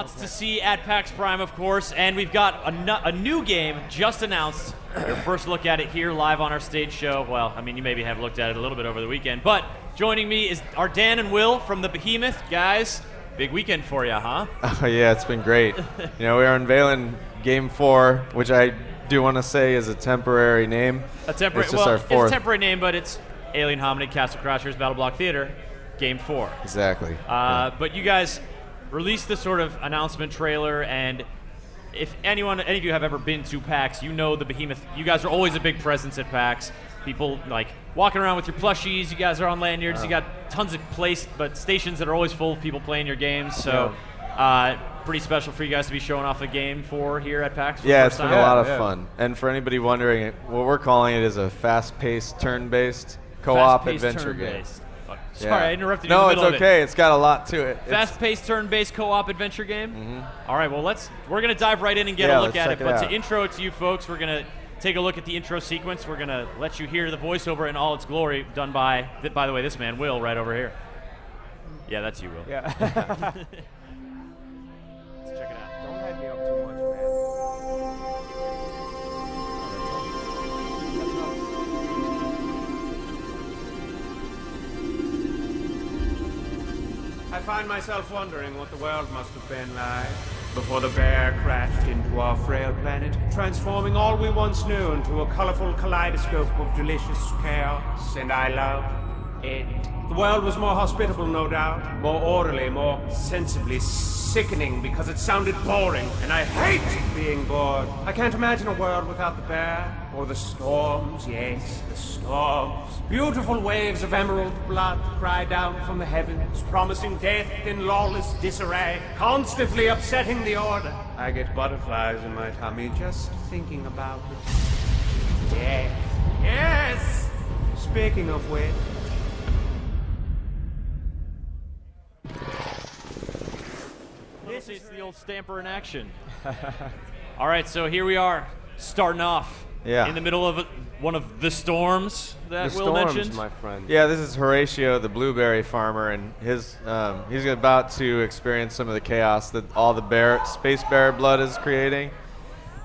lots to see at PAX Prime, of course, and we've got a new game just announced. Your first look at it here live on our stage show. Well, I mean, you maybe have looked at it a little bit over the weekend, but joining me are Dan and Will from the Behemoth. Guys, big weekend for you, huh? Oh, yeah, it's been great. We are unveiling Game 4, which I do want to say is a temporary name. It's our fourth. It's a temporary name, but it's Alien Hominid, Castle Crashers, Battle Block Theater, Game 4. Exactly. But you guys released this sort of announcement trailer, and if any of you have ever been to PAX, you know the Behemoth. You guys are always a big presence at PAX. People like walking around with your plushies. You guys are on lanyards. You got tons of stations that are always full of people playing your games. So pretty special for you guys to be showing off the Game 4 here at PAX. Yeah, it's been a lot of fun. And for anybody wondering, what we're calling it is a fast-paced, turn-based co-op adventure game. Sorry, I interrupted you in the middle of it. No, it's okay. It's got a lot to it. Fast-paced, turn-based co-op adventure game? Mm-hmm. All right, well, we're going to dive right in and get a look at it. But to intro it to you folks, we're going to take a look at the intro sequence. We're going to let you hear the voiceover in all its glory, done by the way, this man, Will, right over here. Yeah, that's you, Will. Yeah. Let's check it out. Don't head me up too much, man. I find myself wondering what the world must have been like before the bear crashed into our frail planet, transforming all we once knew into a colorful kaleidoscope of delicious chaos, and I loved it. The world was more hospitable, no doubt, more orderly, more sensibly sickening because it sounded boring, and I hate being bored. I can't imagine a world without the bear, or the storms, yes, the storms. Beautiful waves of emerald blood cry down from the heavens, promising death in lawless disarray, constantly upsetting the order. I get butterflies in my tummy just thinking about it. Yes, yes! Speaking of which... It's the old stamper in action. All right, so here we are, starting off in the middle of one of the storms that Will mentioned. My friend. Yeah, this is Horatio, the blueberry farmer, and he's about to experience some of the chaos that all the space bear blood is creating.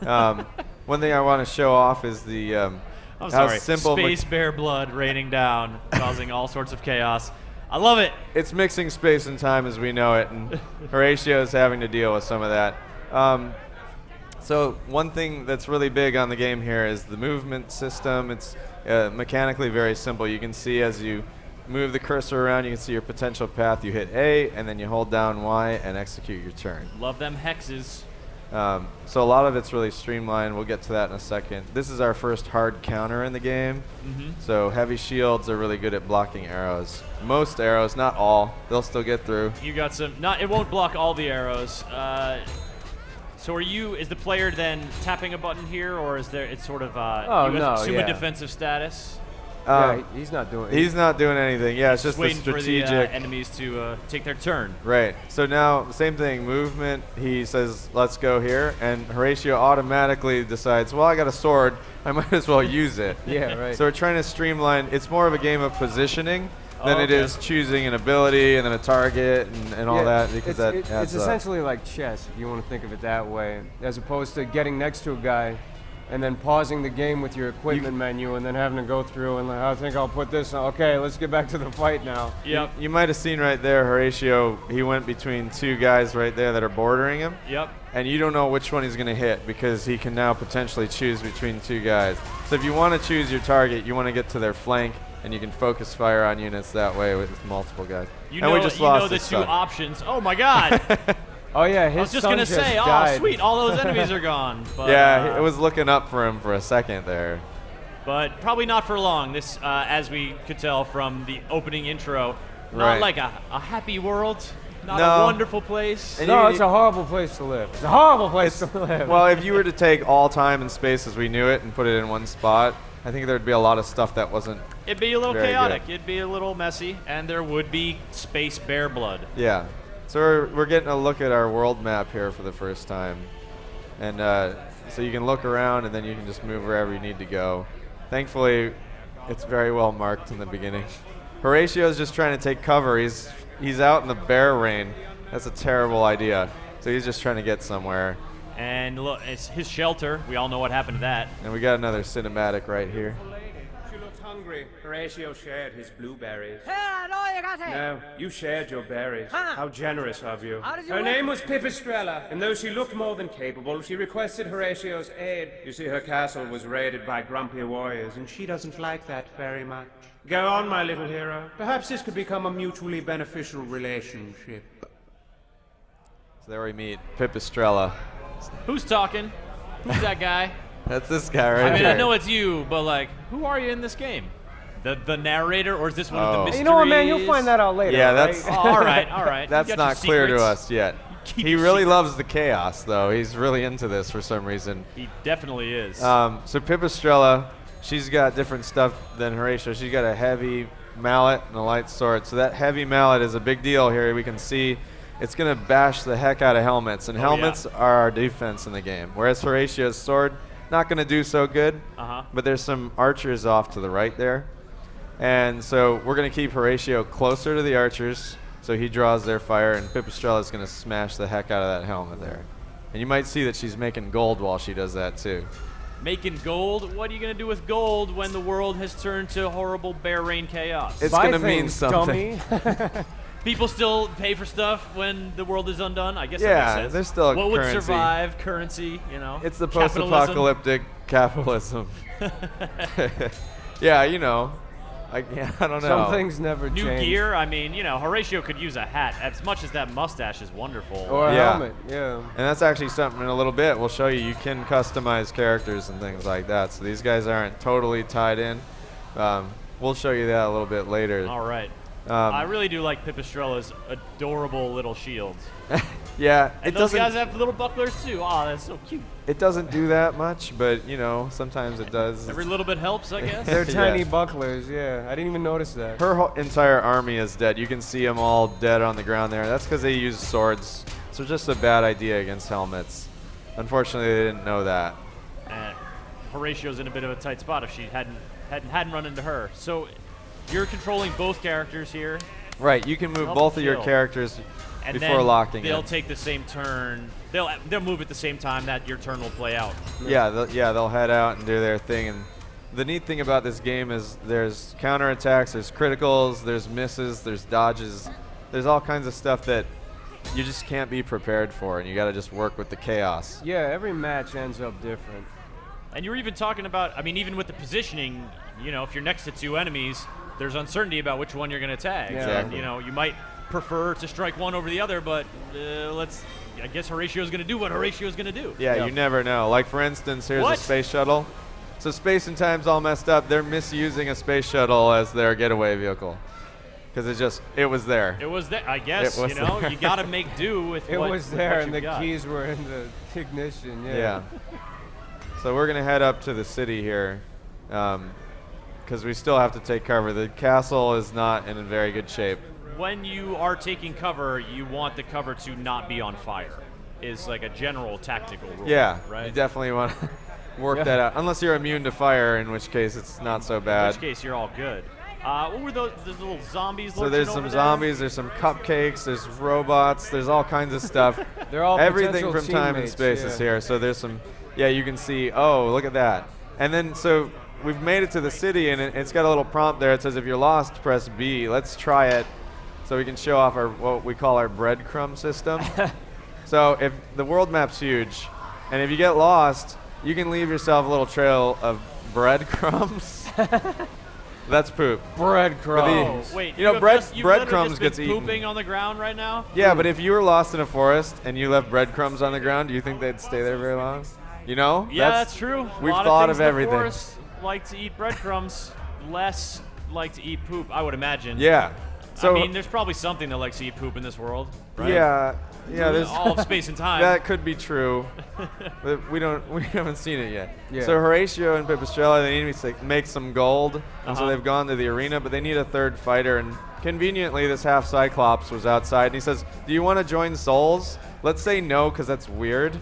One thing I want to show off is the how simple space bear blood raining down, causing all sorts of chaos. I love it. It's mixing space and time as we know it, and Horatio is having to deal with some of that. So one thing that's really big on the game here is the movement system. It's mechanically very simple. You can see as you move the cursor around, you can see your potential path. You hit A, and then you hold down Y and execute your turn. Love them hexes. So a lot of it's really streamlined. We'll get to that in a second. This is our first hard counter in the game. So heavy shields are really good at blocking arrows. Most arrows, not all. They'll still get through. You got some. It won't block all the arrows. So is the player then tapping a button here, or is there? It's sort of assume a defensive status. He's not doing. He's not doing anything. Yeah, it's just waiting the strategic for the enemies to take their turn. Right. So now, same thing. Movement. He says, "Let's go here," and Horatio automatically decides, "Well, I got a sword. I might as well use it." Yeah, right. So we're trying to streamline. It's more of a game of positioning than it is choosing an ability and then a target and all that, because it's essentially like chess, if you want to think of it that way, as opposed to getting next to a guy and then pausing the game with your equipment menu and then having to go through and I think I'll put this on. Okay, let's get back to the fight now. Yep. You might have seen right there, Horatio, he went between two guys right there that are bordering him. Yep. And you don't know which one he's going to hit because he can now potentially choose between two guys. So if you want to choose your target, you want to get to their flank, and you can focus fire on units that way with multiple guys. We just lost the two options. Oh my God! Oh yeah, I was just gonna say, oh sweet, all those enemies are gone. But, yeah, it was looking up for him for a second there. But probably not for long. This, as we could tell from the opening intro, not like a happy world. Not a wonderful place. No, it's a horrible place to live. It's a horrible place to live. Well, if you were to take all time and space as we knew it and put it in one spot, I think there'd be a lot of stuff that wasn't. It'd be a little chaotic. Good. It'd be a little messy, and there would be space bear blood. Yeah. So we're getting a look at our world map here for the first time. And so you can look around, and then you can just move wherever you need to go. Thankfully, it's very well marked in the beginning. Horatio's just trying to take cover. He's out in the bear rain. That's a terrible idea. So he's just trying to get somewhere. And look, it's his shelter. We all know what happened to that. And we got another cinematic right here. She looked hungry. Horatio shared his blueberries. No. No, you shared your berries. Huh. How generous of you. How did you Her win? name was Pipistrella, and though she looked more than capable, she requested Horatio's aid. You see, her castle was raided by grumpy warriors, and she doesn't like that very much. Go on, my little hero. Perhaps this could become a mutually beneficial relationship. So there we meet Pipistrella. Who's talking? Who's that guy? That's this guy right I mean, here. I know it's you, but like, who are you in this game? The narrator, or is this one of the Oh. mysteries? You know what, man? You'll find that out later. Yeah, right? that's- Oh, all right, all right. That's You got your not clear to secrets. us yet. Keep He your really secrets. loves the chaos, though. He's really into this for some reason. He definitely is. So Pipistrella, she's got different stuff than Horatio. She's got a heavy mallet and a light sword. So that heavy mallet is a big deal here. We can see it's going to bash the heck out of helmets. And helmets are our defense in the game. Whereas Horatio's sword, not going to do so good. Uh-huh. But there's some archers off to the right there. And so we're going to keep Horatio closer to the archers so he draws their fire, and Pipistrella is going to smash the heck out of that helmet there. And you might see that she's making gold while she does that too. Making gold? What are you going to do with gold when the world has turned to horrible bear rain chaos? It's Buy going to mean things, something. dummy. People still pay for stuff when the world is undone? I guess Yeah, that makes sense. there's still a what would currency. survive? Currency, you know? It's the Capitalism. post-apocalyptic capitalism. Yeah, you know. I don't know. Some things never New change. gear? I mean, you know, Horatio could use a hat. As much as that mustache is wonderful. Or a Yeah. helmet, yeah. And that's actually something in a little bit we'll show you. You can customize characters and things like that. So these guys aren't totally tied in. We'll show you that a little bit later. All right. I really do like Pipistrella's adorable little shields. Yeah, And those guys have little bucklers too. Oh, that's so cute. it doesn't do that much, but you know, sometimes it does. Every little bit helps, I guess. They're Yeah. tiny bucklers, yeah. I didn't even notice that. Her whole entire army is dead. You can see them all dead on the ground there. That's because they use swords. So just a bad idea against helmets. Unfortunately, they didn't know that. And Horatio's in a bit of a tight spot if she hadn't run into her. So you're controlling both characters here, Right, you can move Help both of your kill. characters and before then locking they'll in. take the same turn. They'll move at the same time that your turn will play out. Yeah, they'll head out and do their thing. And the neat thing about this game is there's counterattacks, there's criticals, there's misses, there's dodges. There's all kinds of stuff that you just can't be prepared for, and you got to just work with the chaos. Yeah, every match ends up different. And you're even talking about, I mean, even with the positioning, you know, if you're next to two enemies, there's uncertainty about which one you're going to tag. Yeah. Exactly. You know, you might prefer to strike one over the other, but I guess Horatio's going to do what Horatio's going to do. Yeah, Yeah. you never know. Like, for instance, here's What? a space shuttle. So space and time's all messed up. They're misusing a space shuttle as their getaway vehicle. Because it was there. It was there, I guess, It was you know, there. you got to make do with It what was with there, what and you've the got. keys were in the ignition, yeah. Yeah. So we're going to head up to the city here. Because we still have to take cover. The castle is not in very good shape. When you are taking cover, you want the cover to not be on fire, is like a general tactical rule. Yeah, right? you definitely want to work that out. Unless you're immune to fire, in which case it's not so In bad. which case, you're all good. What were those little zombies So lurching there's over some there? zombies, there's some cupcakes, there's robots, there's all kinds of stuff. They're all Everything potential from time and teammates, space yeah. is here. So there's some, yeah, you can see, oh, look at that. And then, so we've made it to the city, and it's got a little prompt there. It says, if you're lost, press B. Let's try it so we can show off our what we call our breadcrumb system. So if the world map's huge, and if you get lost, you can leave yourself a little trail of breadcrumbs. That's poop. Breadcrumbs. Oh, wait, You know, have bread- just, you've literally breadcrumbs just been gets eaten. pooping on the ground right now? Yeah, but if you were lost in a forest and you left breadcrumbs on the ground, do you think they'd stay there very long? You know? Yeah, that's true. We've a lot thought of, of things in the everything. forest like to eat breadcrumbs, less like to eat poop, I would imagine. Yeah. So I mean, there's probably something that likes to eat poop in this world, right? yeah, there's all of space and time. that could be true, but we haven't seen it yet. Yeah. So Horatio and Pipistrella, they need to make some gold, and so Uh-huh. they've gone to the arena, but they need a third fighter. And conveniently, this half Cyclops was outside, and he says, "Do you want to join Souls?" Let's say no, because that's weird.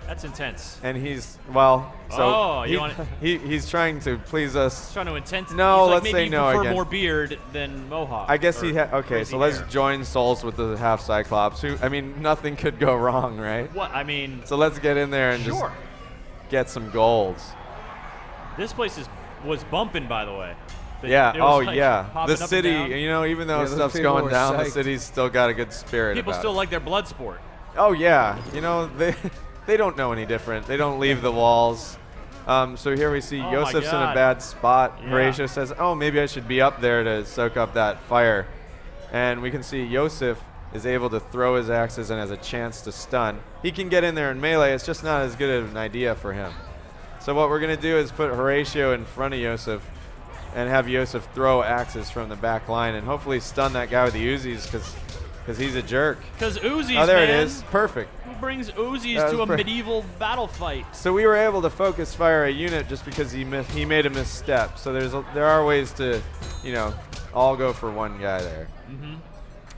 That's intense. And he's, well, so Oh, you want he's trying to please us. trying to intense. No, he's like, let's maybe say you no prefer again. more beard than mohawk. I guess or okay, crazy so let's hair. join souls with the half Cyclops. Who, I mean, nothing could go wrong, right? What? I mean, So let's get in there and just sure. get some golds. This place was bumping, by the way. Yeah. It was, Oh, like, yeah. popping The up and city, down. you know, even though Yeah, those stuff's people going were down, the psyched. city's still got a good spirit People about still it. like their blood sport. Oh yeah, you know they don't know any different. They don't leave the walls. So here we see Oh my Yosef's in a God. bad spot. Yeah. Horatio says, "Oh, maybe I should be up there to soak up that fire." And we can see Yosef is able to throw his axes and has a chance to stun. He can get in there and melee. It's just not as good of an idea for him. So what we're gonna do is put Horatio in front of Yosef and have Yosef throw axes from the back line and hopefully stun that guy with the Uzis because he's a jerk. Because Uzis, Oh, there man. it is. Perfect. Who brings Uzis That to was a per- medieval battle fight? So we were able to focus fire a unit just because he made a misstep. So there are ways to, you know, all go for one guy there.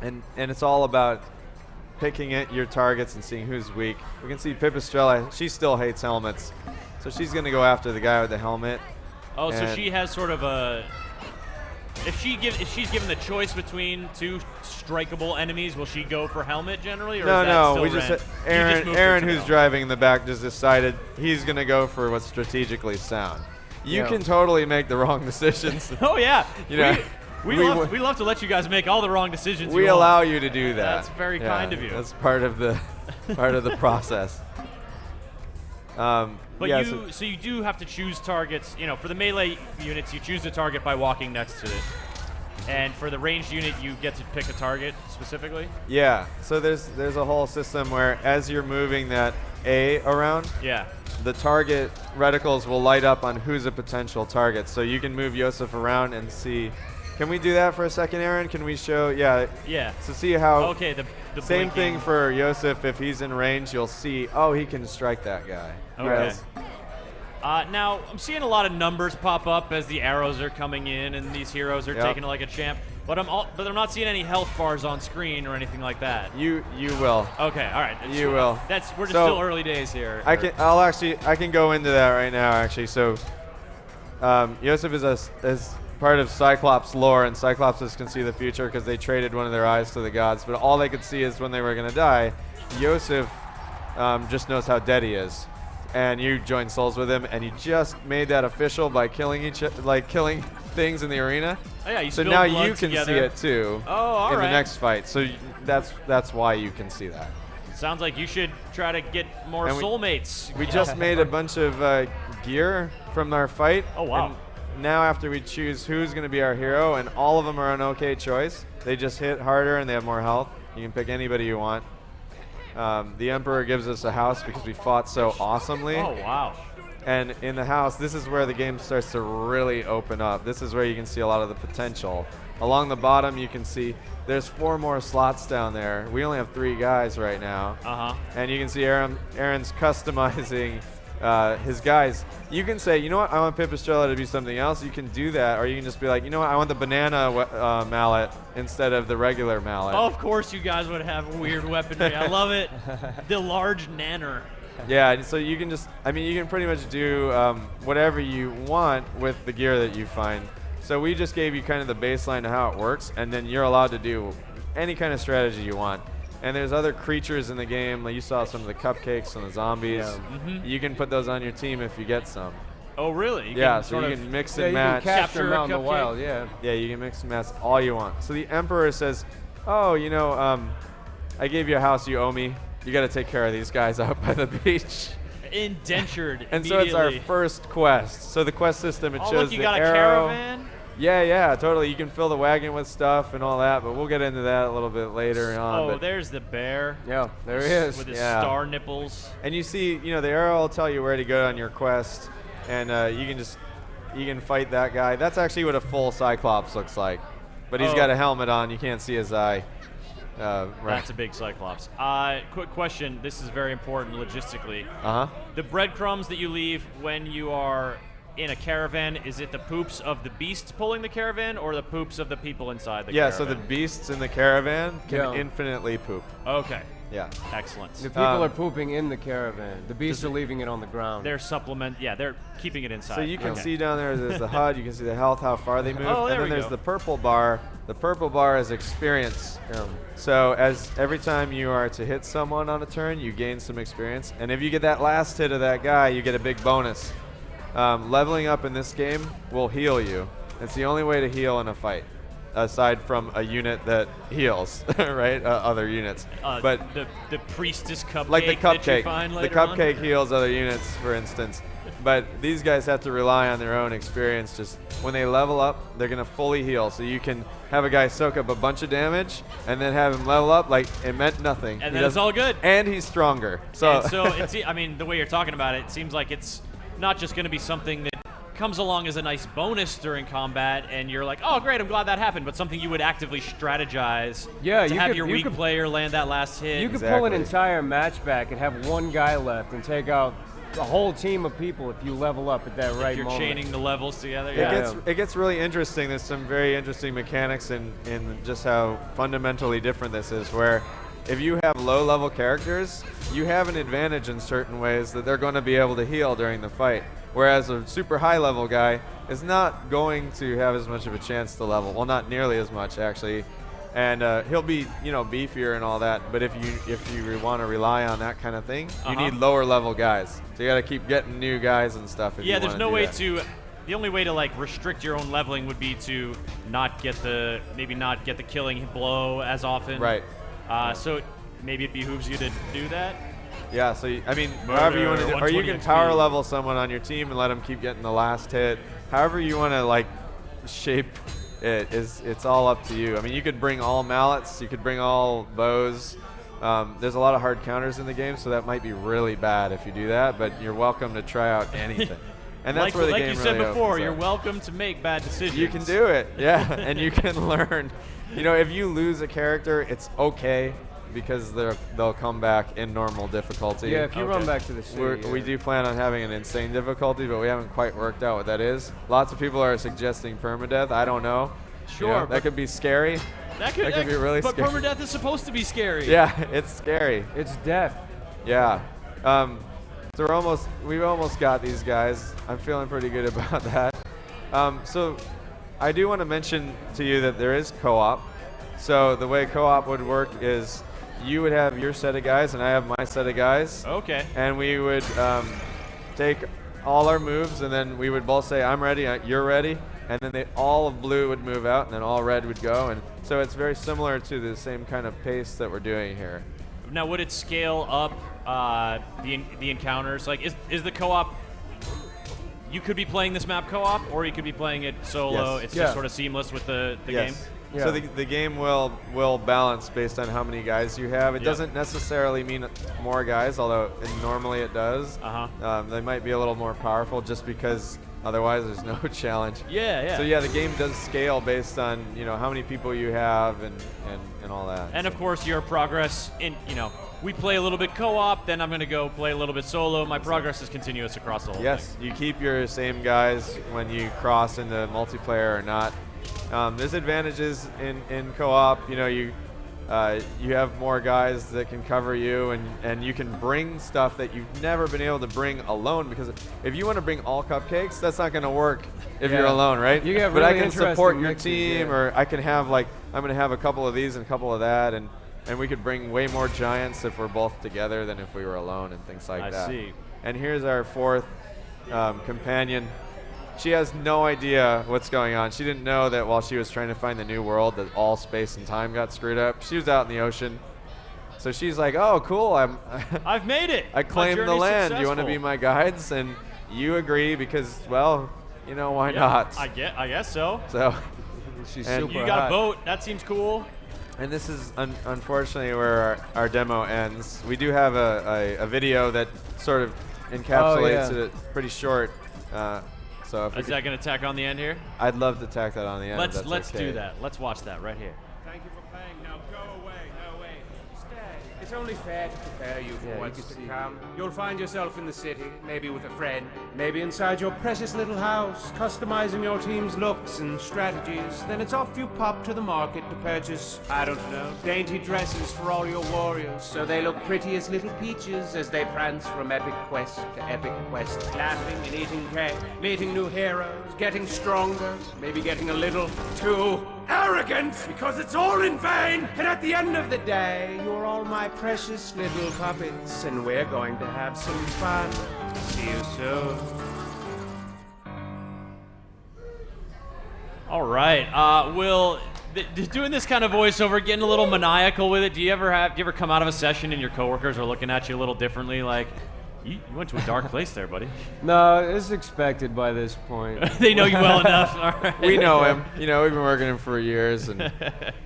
And it's all about picking your targets and seeing who's weak. We can see Pipistrella, she still hates helmets. So she's going to go after the guy with the helmet. Oh, so And- she has sort of a. If she's given the choice between two strikeable enemies, will she go for helmet generally, or is that No, still we just Ren? Aaron, moved her Aaron to who's helmet. driving in the back just decided he's going to go for what's strategically sound. You Yeah. can totally make the wrong decisions. Oh yeah, You know, we we love would- we love to let you guys make all the wrong decisions. We you allow want. you to do that. That's very kind of you. That's part of the process. But yeah, so you do have to choose targets. You know, for the melee units, you choose the target by walking next to it, and for the ranged unit, you get to pick a target specifically. yeah. So there's a whole system where as you're moving that A around, Yeah. the target reticles will light up on who's a potential target. So you can move Yosef around and see. Can we do that for a second, Aaron? Can we show? Yeah. Yeah. So see how. Okay. The Same blinking. thing for Yosef. If he's in range, you'll see. Oh, he can strike that guy. Okay. Whereas- Now, I'm seeing a lot of numbers pop up as the arrows are coming in and these heroes are Yep. taking it like a champ. But I'm not seeing any health bars on screen or anything like that. You will. Okay, all right. You will. We're just So, still early days here. I can go into that right now actually. So Yosef is part of Cyclops lore, and Cyclopses can see the future because they traded one of their eyes to the gods, but all they could see is when they were going to die. Yosef just knows how dead he is, and you joined souls with him, and you just made that official by killing killing things in the arena. Oh, yeah, you So spilled now blood you can together. see it too. Oh, all in right. the next fight. So that's why you can see that. Sounds like you should try to get more And soulmates. We just made a bunch of gear from our fight. Oh, wow. And now after we choose who's going to be our hero, and all of them are an okay choice. They just hit harder and they have more health. You can pick anybody you want. The Emperor gives us a house because we fought so awesomely. Oh, wow. And in the house, this is where the game starts to really open up. This is where you can see a lot of the potential. Along the bottom, you can see there's 4 more slots down there. We only have 3 guys right now. Uh-huh. And you can see Aaron's customizing his guys. You can say, you know what, I want Pipistrella to be something else. You can do that, or you can just be like, you know what, I want the banana mallet instead of the regular mallet. Oh, of course you guys would have weird weaponry. I love it. The large nanner. Yeah, and so you can just, you can pretty much do whatever you want with the gear that you find. So we just gave you kind of the baseline of how it works, and then you're allowed to do any kind of strategy you want. And there's other creatures in the game, like you saw some of the cupcakes and the zombies. Yeah. You can put those on your team if you get some. Oh, really? You Yeah, can so sort you of can mix Yeah, and you match. can capture them Capture a out in the cupcake. wild, yeah. Yeah, you can mix and match all you want. So the Emperor says, oh, I gave you a house you owe me. You got to take care of these guys out by the beach. indentured And so it's our immediately. first quest. So the quest system, it Oh, shows look, you the got a arrow. caravan? Yeah, totally. You can fill the wagon with stuff and all that, but we'll get into that a little bit later on. Oh, but- there's the bear. Yeah, there he is. With his Yeah. star nipples. And you see, the arrow will tell you where to go on your quest, and you can fight that guy. That's actually what a full Cyclops looks like, but he's Oh. got a helmet on. You can't see his eye. Right. That's a big Cyclops. Quick question. This is very important logistically. Uh-huh. The breadcrumbs that you leave when you are in a caravan, is it the poops of the beasts pulling the caravan or the poops of the people inside the Yeah, caravan? so the beasts in the caravan can Yeah. infinitely poop. Okay. Yeah. Excellent. The people are pooping in the caravan. The beasts are leaving it on the ground. They're they're keeping it inside. So you can Okay. see down there's the HUD, you can see the health, how far they move, Oh, there and we then there's go. the purple bar. The purple bar is experience. So every time you are to hit someone on a turn, you gain some experience, and if you get that last hit of that guy, you get a big bonus. Leveling up in this game will heal you. It's the only way to heal in a fight, aside from a unit that heals, right? Other units. But the priestess cupcake, like the that you cupcake, find the later cupcake on? heals other units, for instance. But these guys have to rely on their own experience. Just when they level up, they're gonna fully heal. So you can have a guy soak up a bunch of damage and then have him level up like it meant nothing. And He then it's doesn't- all good. And he's stronger. So, And so it's, I mean, the way you're talking about it seems like it's not just going to be something that comes along as a nice bonus during combat, and you're like, oh, great, I'm glad that happened, but something you would actively strategize Yeah, to you have could- your you weak could- player land that last hit. You could pull an Exactly. entire match back and have one guy left and take out a whole team of people if you level up at that right if you're moment. chaining the levels together. It Yeah. gets really interesting. There's some very interesting mechanics in just how fundamentally different this is, where if you have low-level characters, you have an advantage in certain ways that they're going to be able to heal during the fight, whereas a super high-level guy is not going to have as much of a chance to level. Well, not nearly as much, actually. And he'll be, beefier and all that. But if you want to rely on that kind of thing, you need lower level guys. So you got to keep getting new guys and stuff. If you There's wanna no do way that. to. The only way to like restrict your own leveling would be to maybe not get the killing blow as often. Right. So maybe it behooves you to do that. Yeah. So however you want to do, or you 120 can XP. power level someone on your team and let them keep getting the last hit. However you want to shape it it's all up to you. I mean, you could bring all mallets, you could bring all bows. There's a lot of hard counters in the game, so that might be really bad if you do that. But you're welcome to try out anything. And that's where the like game you said really before, opens you're up. welcome to make bad decisions. You can do it, yeah, and you can learn. If you lose a character, it's okay because they'll come back in normal difficulty. Yeah, if you Okay. run back to the city. We do plan on having an insane difficulty, but we haven't quite worked out what that is. Lots of people are suggesting permadeath. I don't know. Sure, that could be scary. That could be really but scary. permadeath is supposed to be scary. Yeah, it's scary. It's death. Yeah. So we've almost got these guys. I'm feeling pretty good about that. So I do want to mention to you that there is co-op. So the way co-op would work is you would have your set of guys and I have my set of guys. Okay. And we would take all our moves and then we would both say, I'm ready, you're ready. And then all of blue would move out and then all red would go. And so it's very similar to the same kind of pace that we're doing here. Now, would it scale up the encounters? Like, is the co-op? You could be playing this map co-op, or you could be playing it solo. Yes. It's Yeah. just sort of seamless with the game. Yeah. So the game will balance based on how many guys you have. It Yeah. doesn't necessarily mean more guys, although normally it does. They might be a little more powerful just because otherwise there's no challenge. Yeah, yeah. So yeah, the game does scale based on how many people you have and all that. And of course, your progress in we play a little bit co-op, then I'm going to go play a little bit solo. My progress is continuous across the whole Yes, you keep your same guys when you cross into multiplayer or not. There's advantages in co-op. You have more guys that can cover you, and you can bring stuff that you've never been able to bring alone. Because if you want to bring all cupcakes, that's not going to work if you're Yeah. alone, right? You have but I really can support interesting your mixes, team, yeah. or I can have I'm going to have a couple of these and a couple of that, and we could bring way more giants if we're both together than if we were alone and things like I that. see. And here's our fourth companion. She has no idea what's going on. She didn't know that while she was trying to find the new world that all space and time got screwed up. She was out in the ocean. So she's like, oh, cool. I've made it. I My claimed the journey's land. Do you want to successful. be my guides? And you agree because, well, why not? I guess so. So, She's And super You got hot. a boat. That seems cool. and this is unfortunately where our demo ends. We do have a video that sort of encapsulates yeah. it pretty short. So if we Is that going to tack on the end here? I'd love to tack that on the end. if Let's that's okay. do that. Let's watch that right here. Thank you for playing. Now go away. No way. Stay. It's it's only fair to prepare you for Yeah, you what's can to see. come. You'll find yourself in the city, maybe with a friend, maybe inside your precious little house, customizing your team's looks and strategies. Then it's off you pop to the market to purchase, I don't know, dainty dresses for all your warriors, so they look pretty as little peaches as they prance from epic quest to epic quest, laughing and eating cake, meeting new heroes, getting stronger, maybe getting a little too arrogant, because it's all in vain. And at the end of the day, you're all my precious little puppets, and we're going to have some fun. See you soon. All right. Will, doing this kind of voiceover, getting a little maniacal with it. Do you ever come out of a session and your coworkers are looking at you a little differently, like, you went to a dark place there, buddy? No, it's expected by this point. They know you well enough. All right. We know him. You know, we've been working him for years, and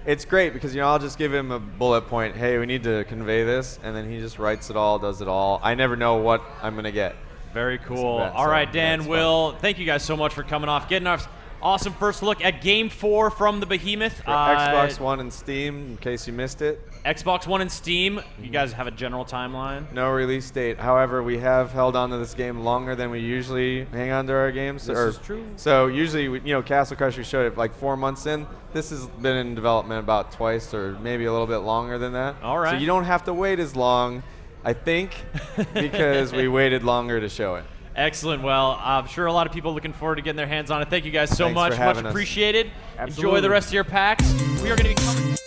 it's great because, you know, I'll just give him a bullet point. Hey, we need to convey this, and then he just writes it all, does it all. I never know what I'm gonna get. Very cool. That's All right, so Dan, that's Will, thank you guys so much for coming off, getting us awesome first look at Game 4 from the Behemoth. For Xbox One and Steam, in case you missed it. Xbox One and Steam. You guys have a general timeline? No release date. However, we have held on to this game longer than we usually hang on to our games. This is true. So usually, you know, Castle Crusher we showed it like 4 months in. This has been in development about twice or maybe a little bit longer than that. All right. So you don't have to wait as long, I think, because we waited longer to show it. Excellent. Well, I'm sure a lot of people looking forward to getting their hands on it. Thank you guys so Thanks much. for Much having us. appreciated. Enjoy Absolutely. the rest of your PAX. We are going to be coming.